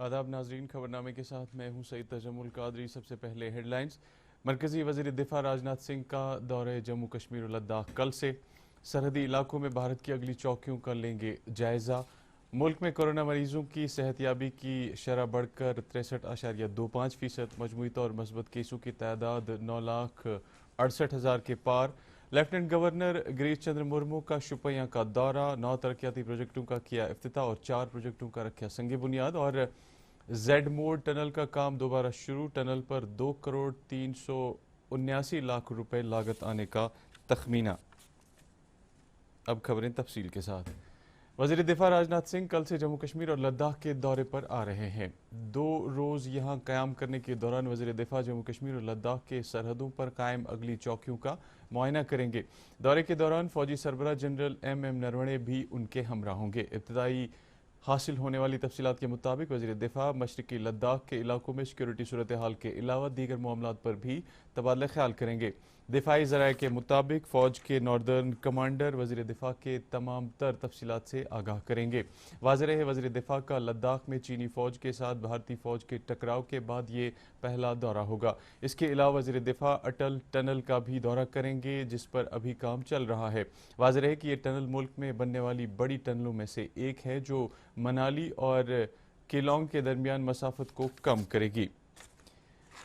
आदाब नाजरीन, खबरनामे के साथ मैं हूं सईद तजम्मुल कादरी। सबसे पहले हेडलाइंस। मरकजी वजीर दिफा राजनाथ सिंह का दौरे जम्मू कश्मीर और लद्दाख कल से। सरहदी इलाकों में भारत की अगली चौकियों का लेंगे जायजा। मुल्क में कोरोना मरीजों की सेहतयाबी की शरह बढ़कर 63.25%। मजमूई तौर मस्बत केसों की तादाद 9,68,000 के पार। लेफ्टिनेंट गवर्नर गिरीश चंद्र मुर्मू का शुपियां का दौरा। 9 तरक्याती प्रोजेक्टों का किया इफ्तिताह और 4 प्रोजेक्टों का रखा संग बुनियाद। और जेड मोड टनल का काम दोबारा शुरू। टनल पर 2,379,00,000 रुपए लागत आने का तखमीना। अब खबरें तफसील के साथ। वज़ीर दिफा राजनाथ सिंह कल से जम्मू कश्मीर और लद्दाख के दौरे पर आ रहे हैं। 2 रोज़ यहां क़याम करने के दौरान वज़ीर दिफा जम्मू कश्मीर और लद्दाख के सरहदों पर कायम अगली चौकियों का मुआयना करेंगे। दौरे के दौरान फौजी सरबराह जनरल MM नरवणे भी उनके हमरा होंगे। इब्तदाई हासिल होने वाली तफसीलात के मुताबिक वज़ीर दिफा मशरकी लद्दाख के इलाकों में सिक्योरिटी सूरत हाल के अलावा दीगर मामलात पर भी तबादला ख्याल करेंगे। दिफाई ज़राए के मुताबिक फ़ौज के नॉर्दर्न कमांडर वज़ीर दिफा के तमाम तर तफसीलात से आगाह करेंगे। वाज़ेह है वज़ीर दिफा का लद्दाख में चीनी फ़ौज के साथ भारतीय फ़ौज के टकराव के बाद ये पहला दौरा होगा। इसके अलावा वज़ीर दिफा अटल टनल का भी दौरा करेंगे, जिस पर अभी काम चल रहा है। वाज़ेह है कि ये टनल मुल्क में बनने वाली बड़ी टनलों में से एक है, जो मनाली और केलोंग के दरमियान मसाफत को कम करेगी।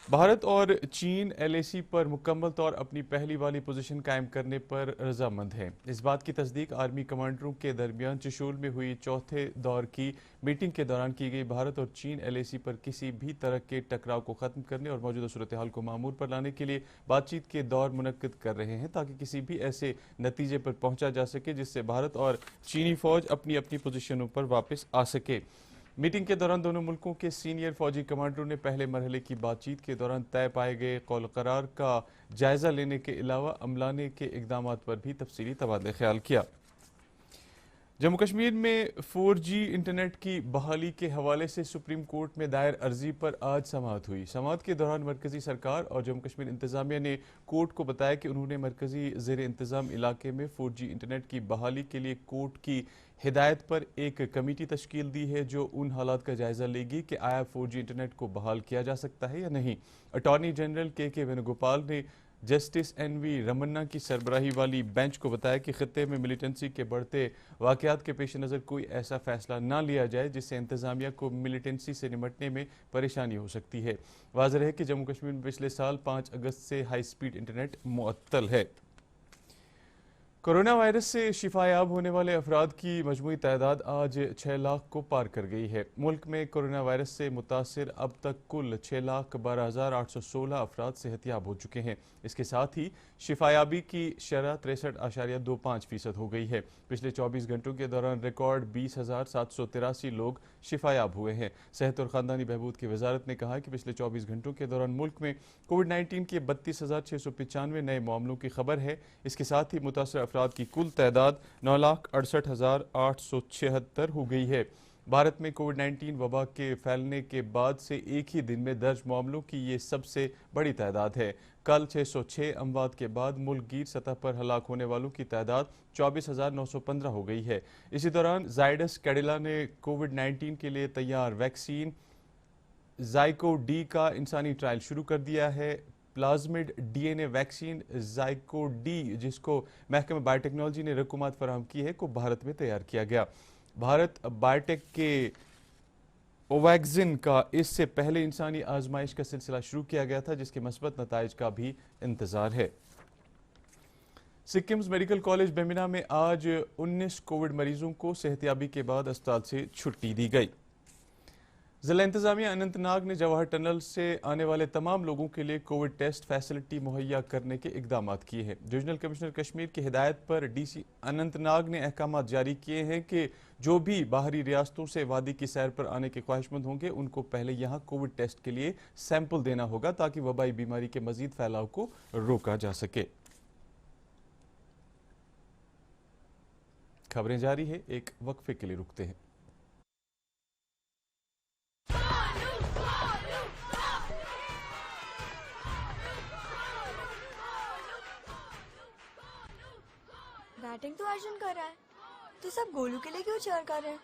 भारत और चीन LAC पर मुकम्मल तौर अपनी पहली वाली पोजीशन कायम करने पर रजामंद है। इस बात की तस्दीक आर्मी कमांडरों के दरमियान चशूल में हुई चौथे दौर की मीटिंग के दौरान की गई। भारत और चीन LAC पर किसी भी तरह के टकराव को ख़त्म करने और मौजूदा सूरत हाल को मामूल पर लाने के लिए बातचीत के दौर मुनक्किद कर रहे हैं, ताकि किसी भी ऐसे नतीजे पर पहुंचा जा सके जिससे भारत और चीनी फ़ौज अपनी अपनी पोजीशनों पर वापस आ सके। मीटिंग के दौरान दोनों मुल्कों के सीनियर फौजी कमांडरों ने पहले मरहले की बातचीत के दौरान तय पाए गए कौल करार का जायजा लेने के अलावा अमलाने के इकदामात पर भी तफसीली तबादला ख्याल किया। जम्मू कश्मीर में 4G इंटरनेट की बहाली के हवाले से सुप्रीम कोर्ट में दायर अर्जी पर आज समाअत हुई। समाअत के दौरान मरकजी सरकार और जम्मू कश्मीर इंतजामिया ने कोर्ट को बताया कि उन्होंने मरकजी ज़ेर इंतज़ाम इलाके में 4G इंटरनेट की बहाली के लिए कोर्ट की हिदायत पर एक कमेटी तश्कील दी है, जो उन हालात का जायजा लेगी कि आया 4G इंटरनेट को बहाल किया जा सकता है या नहीं। अटॉर्नी जनरल के वेणुगोपाल ने जस्टिस NV रमन्ना की सरबराही वाली बेंच को बताया कि खित्ते में मिलिटेंसी के बढ़ते वाक़यात के पेश नज़र कोई ऐसा फैसला ना लिया जाए जिससे इंतज़ामिया को मिलिटेंसी से निमटने में परेशानी हो सकती है। वाज़ेह है कि जम्मू कश्मीर में पिछले साल 5 अगस्त से हाई स्पीड इंटरनेट मुअत्तल है। कोरोना वायरस से शिफायाब होने वाले अफराद की मजमूई तादाद आज 6 लाख को पार कर गई है। मुल्क में कोरोना वायरस से मुतासिर अब तक कुल 6,12,816 अफराद सेहतयाब हो चुके हैं। इसके साथ ही शिफायाबी की शरह 63.25% हो गई है। पिछले 24 घंटों के दौरान रिकॉर्ड 20,783 लोग शिफायाब हुए हैं। सेहत और ख़ानदानी बहबूद की वजारत ने कहा कि पिछले 24 घंटों के दौरान मुल्क में कोविड-19 के 32,695 नए मामलों की खबर है। इसके साथ ही मुतासर अफराद की कुल तादाद 9,68,876 हो गई है। भारत में कोविड-19 वबा के फैलने के बाद से एक ही दिन में दर्ज मामलों की ये सबसे बड़ी तादाद है। कल 606 अमवात के बाद मुल्क गीर सतह पर हलाक होने वालों की तादाद 24,915 हो गई है। इसी दौरान जायडस कैडिला ने कोविड-19 के लिए तैयार वैक्सीन ज़ाइको डी का इंसानी ट्रायल शुरू कर दिया है। प्लाज्मिड DNA वैक्सीन ज़ाइको डी, जिसको महकमा बायोटेक्नोलॉजी ने रकूमात फराहम की है, को भारत में तैयार किया गया। भारत बायोटेक के ओवैक्सिन का इससे पहले इंसानी आजमाइश का सिलसिला शुरू किया गया था, जिसके मस्बत नताइज का भी इंतजार है। सिक्किम्स मेडिकल कॉलेज बेमिना में आज 19 कोविड मरीजों को सेहतयाबी के बाद अस्पताल से छुट्टी दी गई। जिला इंतजामिया अनंतनाग ने जवाहर टनल से आने वाले तमाम लोगों के लिए कोविड टेस्ट फैसिलिटी मुहैया करने के इकदाम किए हैं। डिविजनल कमिश्नर कश्मीर की हिदायत पर DC अनंतनाग ने अहकाम जारी किए हैं कि जो भी बाहरी रियासतों से वादी की सैर पर आने के ख्वाहिशमंद होंगे, उनको पहले यहाँ कोविड टेस्ट के लिए सैंपल देना होगा, ताकि वबाई बीमारी के मजीद फैलाव को रोका जा सके। खबरें जारी है, एक वक्फे के लिए रुकते हैं। बैटिंग तो अर्जुन कर रहा है, तो सब गोलू के लिए क्यों चीयर कर रहे हैं?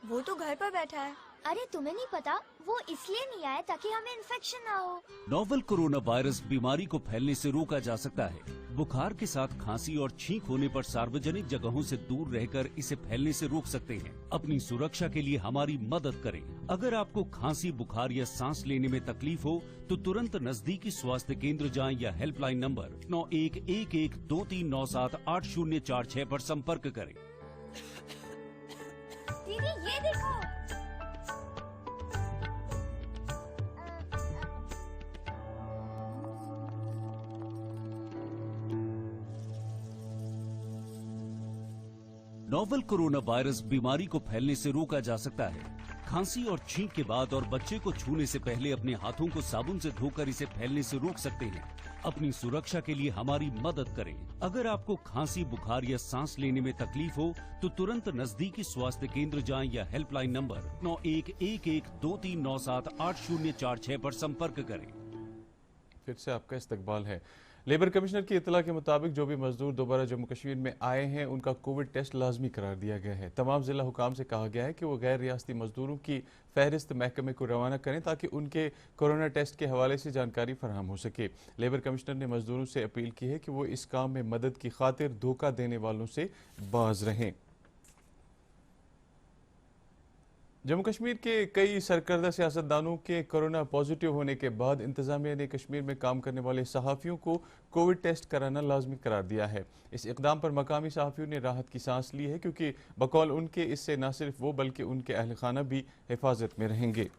वो तो घर पर बैठा है। अरे तुम्हें नहीं पता, वो इसलिए नहीं आए ताकि हमें इन्फेक्शन ना हो। नोवेल कोरोना वायरस बीमारी को फैलने से रोका जा सकता है। बुखार के साथ खांसी और छींक होने पर सार्वजनिक जगहों से दूर रहकर इसे फैलने से रोक सकते हैं। अपनी सुरक्षा के लिए हमारी मदद करें। अगर आपको खांसी, बुखार या सांस लेने में तकलीफ हो तो तुरंत नजदीकी स्वास्थ्य केंद्र जाएं या हेल्पलाइन नंबर 911123978046 पर संपर्क करें। दीदी ये देखो। नोवेल कोरोना वायरस बीमारी को फैलने से रोका जा सकता है। खांसी और छींक के बाद और बच्चे को छूने से पहले अपने हाथों को साबुन से धोकर इसे फैलने से रोक सकते हैं। अपनी सुरक्षा के लिए हमारी मदद करें। अगर आपको खांसी, बुखार या सांस लेने में तकलीफ हो तो तुरंत नजदीकी स्वास्थ्य केंद्र जाएं या हेल्पलाइन नंबर 911123978046 पर संपर्क करें। फिर से आपका इस्तकबाल है। लेबर कमिश्नर की इतला के मुताबिक जो भी मजदूर दोबारा जम्मू कश्मीर में आए हैं उनका कोविड टेस्ट लाजमी करार दिया गया है। तमाम जिला हुकाम से कहा गया है कि वो गैर रियासती मजदूरों की फहरिस्त महकमे को रवाना करें ताकि उनके कोरोना टेस्ट के हवाले से जानकारी फराहम हो सके। लेबर कमिश्नर ने मजदूरों से अपील की है कि वो इस काम में मदद की खातिर धोखा देने वालों से बाज रहें। जम्मू कश्मीर के कई सरकर्दा सियासतदानों के कोरोना पॉजिटिव होने के बाद इंतजामिया ने कश्मीर में काम करने वाले सहाफ़ियों को कोविड टेस्ट कराना लाजमी करार दिया है। इस इकदाम पर मकामी सहाफ़ियों ने राहत की सांस ली है क्योंकि बकौल उनके इससे न सिर्फ वो बल्कि उनके अहल खाना भी हिफाजत में रहेंगे।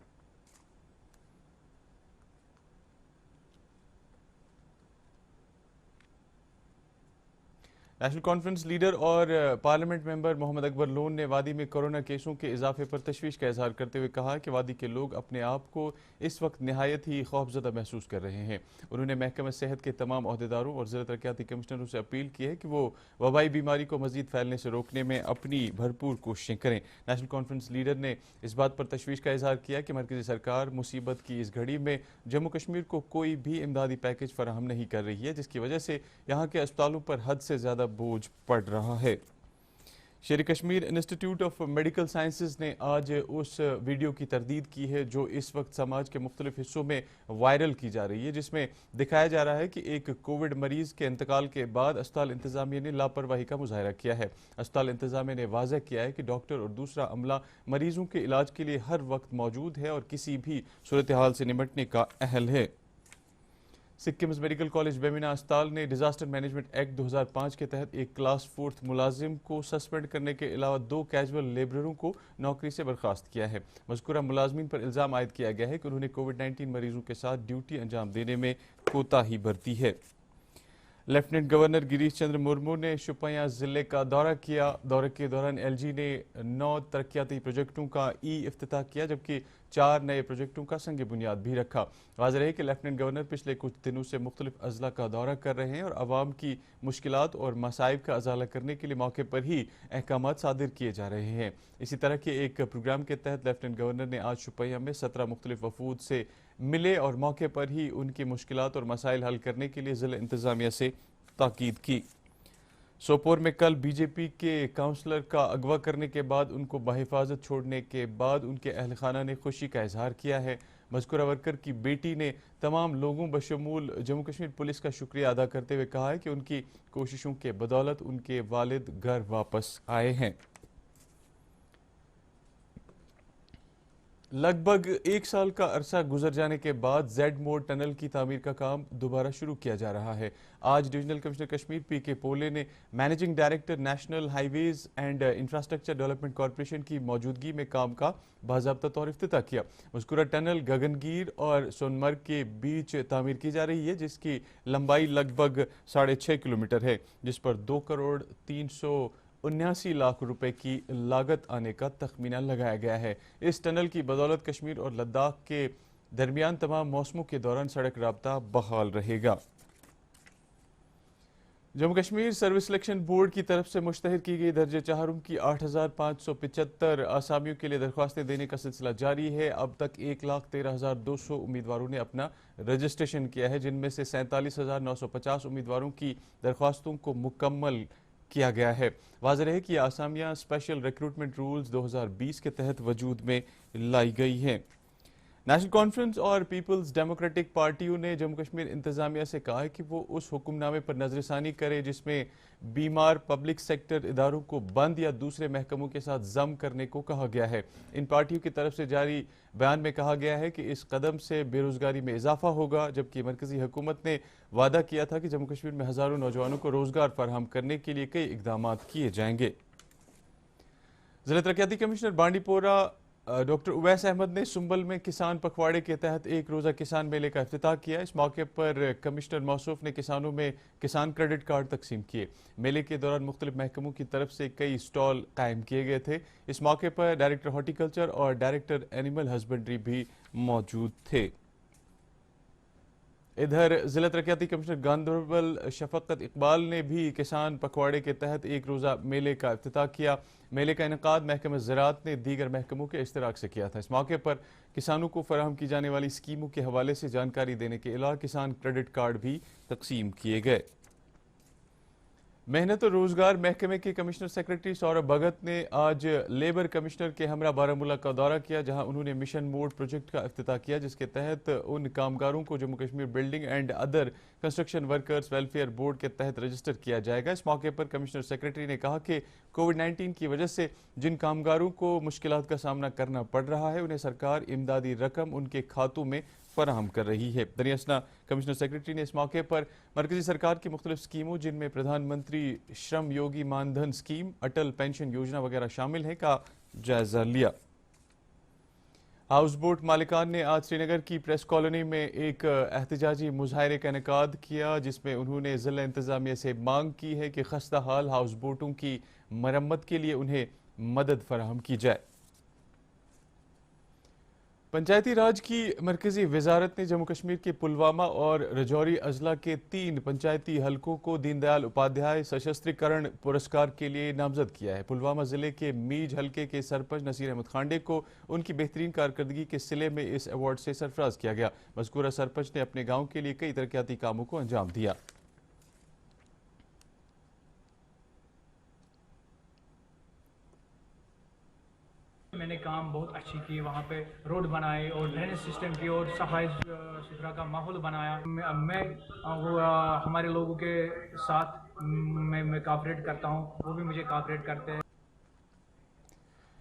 नेशनल कॉन्फ्रेंस लीडर और पार्लियामेंट मेंबर मोहम्मद अकबर लोन ने वादी में कोरोना केसों के इजाफे पर तशवीश का इजहार करते हुए कहा कि वादी के लोग अपने आप को इस वक्त नहायत ही खौफजदा महसूस कर रहे हैं। उन्होंने महकमा सेहत के तमाम अहदेदारों और ज़िला तरक्याती कमिश्नरों से अपील की है कि वो वबाई बीमारी को मजीद फैलने से रोकने में अपनी भरपूर कोशिशें करें। नेशनल कॉन्फ्रेंस लीडर ने इस बात पर तशवीश का इजहार किया कि मरकजी सरकार मुसीबत की इस घड़ी में जम्मू कश्मीर को कोई भी इमदादी पैकेज फराहम नहीं कर रही है, जिसकी वजह से यहाँ के अस्पतालों पर हद से ज़्यादा बोझ पड़ रहा है। शेर Kashmir institute of medical sciences ने आज उस वीडियो की तरदीद की है जो इस वक्त समाज के मुख्तलिफ हिस्सों में वायरल की जा रही है, जिसमें दिखाया जा रहा है कि एक कोविड मरीज के इंतकाल के बाद अस्पताल इंतजामिया ने लापरवाही का मुजाहरा किया है। अस्पताल इंतजामिया ने वाज़ह किया है कि डॉक्टर और दूसरा अमला मरीजों के इलाज के लिए हर वक्त मौजूद है और किसी भी सूरत हाल से निपटने का अहल है। सिक्किम्स मेडिकल कॉलेज बेमिना अस्पताल ने डिजास्टर मैनेजमेंट एक्ट 2005 के तहत एक क्लास 4th मुलाजिम को सस्पेंड करने के अलावा 2 कैजुअल लेबररों को नौकरी से बर्खास्त किया है। मज़कूरा मुलाजमीन पर इल्ज़ाम आयद किया गया है कि उन्होंने कोविड-19 मरीजों के साथ ड्यूटी अंजाम देने में कोताही बरती है। लेफ्टिनेंट गवर्नर गिरीश चंद्र मुर्मू ने शोपियां जिले का दौरा किया। दौरे के दौरान एलजी ने 9 तरक्याती प्रोजेक्टों का इफ्तिताह किया जबकि 4 नए प्रोजेक्टों का संग बुनियाद भी रखा। वाज़ेह है कि लेफ्टिनेंट गवर्नर पिछले कुछ दिनों से मुख्तलिफ अजला का दौरा कर रहे हैं और आवाम की मुश्किलात और मसाइब का अजाला करने के लिए मौके पर ही अहकामात सादिर किए जा रहे हैं। इसी तरह के एक प्रोग्राम के तहत लेफ्टिनेंट गवर्नर ने आज शोपियां में 17 मुख्तलिफ वफूद से मिले और मौके पर ही उनकी मुश्किलात और मसाइल हल करने के लिए ज़िला इंतजामिया से ताकीद की। सोपोर में कल बीजेपी के काउंसलर का अगवा करने के बाद उनको बहिफाजत छोड़ने के बाद उनके अहल खाना ने खुशी का इजहार किया है। मज़कूरा वर्कर की बेटी ने तमाम लोगों बशमूल जम्मू कश्मीर पुलिस का शुक्रिया अदा करते हुए कहा है कि उनकी कोशिशों के बदौलत उनके वालिद घर वापस आए हैं। लगभग 1 साल का अरसा गुजर जाने के बाद जेड मोड टनल की तामीर का काम दोबारा शुरू किया जा रहा है। आज डिविजनल कमिश्नर कश्मीर पीके पोले ने managing director national highways and infrastructure development corporation की मौजूदगी में काम का बाज़ाब्ता तौर इफ्तिताह किया। मज़कूरा टनल गगनगीर और सोनमर्ग के बीच तामीर की जा रही है, जिसकी लंबाई लगभग 6.5 किलोमीटर है, जिस पर 2,379 लाख रुपए की लागत आने का तखमीना लगाया गया है। इस टनल की बदौलत कश्मीर और लद्दाख के दरमियान तमाम मौसमों के दौरान सड़क राब्ता बहाल रहेगा। Jammu Kashmir service selection board की तरफ से मुश्तहर की गई दर्जे चाहरुम की 8,575 आसामियों के लिए दरख्वास्तें देने का सिलसिला जारी है। अब तक 1,13,200 उम्मीदवारों ने अपना रजिस्ट्रेशन किया है, जिनमें से 47,950 उम्मीदवारों की दरख्वास्तों को मुकम्मल کیا گیا ہے۔ واضح ہے کہ یہ آسامیاں اسپیشل ریکروٹمنٹ رولز 2020 کے تحت وجود میں لائی گئی ہیں۔ نیشنل کانفرنس اور پیپلز ڈیموکریٹک پارٹیوں نے جموں کشمیر انتظامیہ سے کہا ہے کہ وہ اس حکم نامے پر نظر ثانی کرے جس میں بیمار پبلک سیکٹر اداروں کو بند یا دوسرے محکموں کے ساتھ ضم کرنے کو کہا گیا ہے۔ ان پارٹیوں کی طرف سے جاری بیان میں کہا گیا ہے کہ اس قدم سے بے روزگاری میں اضافہ ہوگا، جبکہ مرکزی حکومت نے وعدہ کیا تھا کہ جموں کشمیر میں ہزاروں نوجوانوں کو روزگار فراہم کرنے کے لیے کئی اقدامات کیے جائیں گے۔ ضلع ترقیاتی کمشنر بانڈی پورہ ڈاکٹر اویس احمد نے سنبل میں کسان پکھواڑے کے تحت ایک روزہ کسان میلے کا افتتاح کیا۔ اس موقع پر کمشنر موصوف نے کسانوں میں کسان کریڈٹ کارڈ تقسیم کیے۔ میلے کے دوران مختلف محکموں کی طرف سے کئی اسٹال قائم کیے گئے تھے۔ اس موقع پر ڈائریکٹر ہارٹی کلچر اور ڈائریکٹر اینیمل ہسبنڈری بھی موجود تھے۔ ادھر ضلع ترقیاتی کمشنر گاندربل شفقت اقبال نے بھی کسان پکھواڑے کے تحت ایک روزہ میلے کا افتتاح کیا۔ میلے کا انعقاد محکمہ زراعت نے دیگر محکموں کے اشتراک سے کیا تھا۔ اس موقع پر کسانوں کو فراہم کی جانے والی اسکیموں کے حوالے سے جانکاری دینے کے علاوہ کسان کریڈٹ کارڈ بھی تقسیم کیے گئے۔ محنت اور روزگار محکمے کے کمشنر سیکرٹری سوربھ بھگت نے آج لیبر کمشنر کے ہمراہ بارہمولہ کا دورہ کیا، جہاں انہوں نے مشن موڈ پروجیکٹ کا افتتاح کیا، جس کے تحت ان کامگاروں کو Jammu Kashmir building and other construction workers welfare board کے تحت رجسٹر کیا جائے گا۔ اس موقع پر کمشنر سیکرٹری نے کہا کہ کووڈ-19 کی وجہ سے جن کامگاروں کو مشکلات کا سامنا کرنا پڑ رہا ہے، انہیں سرکار امدادی رقم ان کے کھاتوں میں فراہم کر رہی ہے۔ دریاسنا کمشنر سیکرٹری نے اس موقع پر مرکزی سرکار کی مختلف اسکیموں، جن میں پردھان منتری شرم یوگی مان دھن اسکیم، اٹل پینشن یوجنا وغیرہ شامل ہیں، کا جائزہ لیا۔ ہاؤس بوٹ مالکان نے آج سری نگر کی پریس کالونی میں ایک احتجاجی مظاہرے کا انعقاد کیا، جس میں انہوں نے ضلع انتظامیہ سے مانگ کی ہے کہ خستہ حال ہاؤس بوٹوں کی مرمت کے لیے انہیں مدد فراہم کی جائے۔ پنچایتی راج کی مرکزی وزارت نے جموں کشمیر کے پلوامہ اور رجوری اضلاع کے 3 پنچایتی حلقوں کو دین دیال اپادھیائے سشستریکرن پرسکار کے لیے نامزد کیا ہے۔ پلوامہ ضلع کے میج حلقے کے سرپنچ نصیر احمد خانڈے کو ان کی بہترین کارکردگی کے صلے میں اس ایوارڈ سے سرفراز کیا گیا۔ مذکورہ سرپنچ نے اپنے گاؤں کے لیے کئی ترقیاتی کاموں کو انجام دیا۔ میں نے کام بہت اچھی کی، وہاں پہ روڈ بنائے اور ڈرینیج سسٹم کی اور صفائی ستھرا کا ماحول بنایا۔ میں ہمارے لوگوں کے ساتھ میں کاپریٹ کرتا ہوں، وہ بھی مجھے کاپریٹ کرتے ہیں۔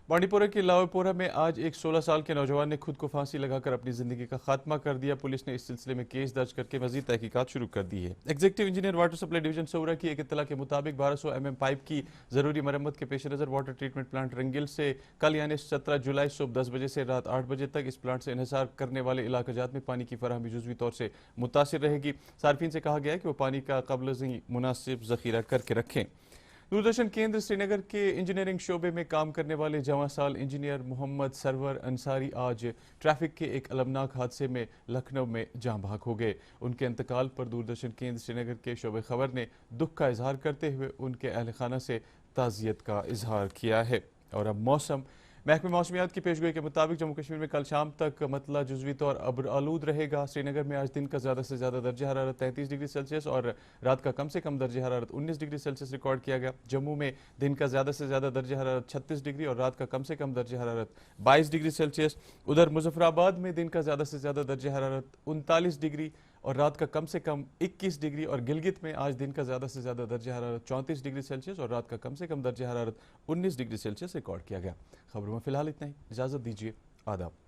بانڈی پورہ کے لاؤ پورہ میں آج ایک 16 سال کے نوجوان نے خود کو پھانسی لگا کر اپنی زندگی کا خاتمہ کر دیا۔ پولیس نے اس سلسلے میں کیس درج کر کے مزید تحقیقات شروع کر دی ہے۔ Executive engineer water supply division سورہ کی ایک اطلاع کے مطابق 1200 mm پائپ کی ضروری مرمت کے پیش نظر واٹر ٹریٹمنٹ پلانٹ رنگل سے کل یعنی 17 جولائی صبح 10 بجے سے رات 8 بجے تک اس پلانٹ سے انحصار کرنے والے علاقہ جات میں پانی کی فراہمی جزوی طور سے متاثر رہے گی۔ صارفین سے کہا گیا ہے کہ وہ پانی کا قبل ازیں مناسب ذخیرہ کر کے رکھیں۔ دوردرشن کیندر سری نگر کے انجینئرنگ شعبے میں کام کرنے والے جواں سال انجینئر محمد سرور انصاری آج ٹریفک کے ایک المناک حادثے میں لکھنؤ میں جاں بحق ہو گئے۔ ان کے انتقال پر دوردرشن کیندر سری نگر کے شعبہ خبر نے دکھ کا اظہار کرتے ہوئے ان کے اہل خانہ سے تعزیت کا اظہار کیا ہے۔ اور اب موسم۔ محکمہ موسمیات کی پیشگوئی کے مطابق جموں کشمیر میں کل شام تک مطلع جزوی طور ابر آلود رہے گا۔ سری نگر میں آج دن کا زیادہ سے زیادہ درجہ حرارت 33 ڈگری سیلسیس اور رات کا کم سے کم درجہ حرارت 19 ڈگری سیلسیس ریکارڈ کیا گیا۔ جموں میں دن کا زیادہ سے زیادہ درجہ حرارت 36 ڈگری اور رات کا کم سے کم درجہ حرارت 22 ڈگری سیلسیس۔ ادھر مظفر آباد میں دن کا زیادہ سے زیادہ درجہ حرارت 39 ڈگری اور رات کا کم سے کم 21 ڈگری اور گلگت میں آج دن کا زیادہ سے زیادہ درجہ حرارت 34 ڈگری سیلسیس اور رات کا کم سے کم درجہ حرارت 19 ڈگری سیلسیس ریکارڈ کیا گیا۔ خبروں میں فی الحال اتنا ہی، اجازت دیجیے، آداب۔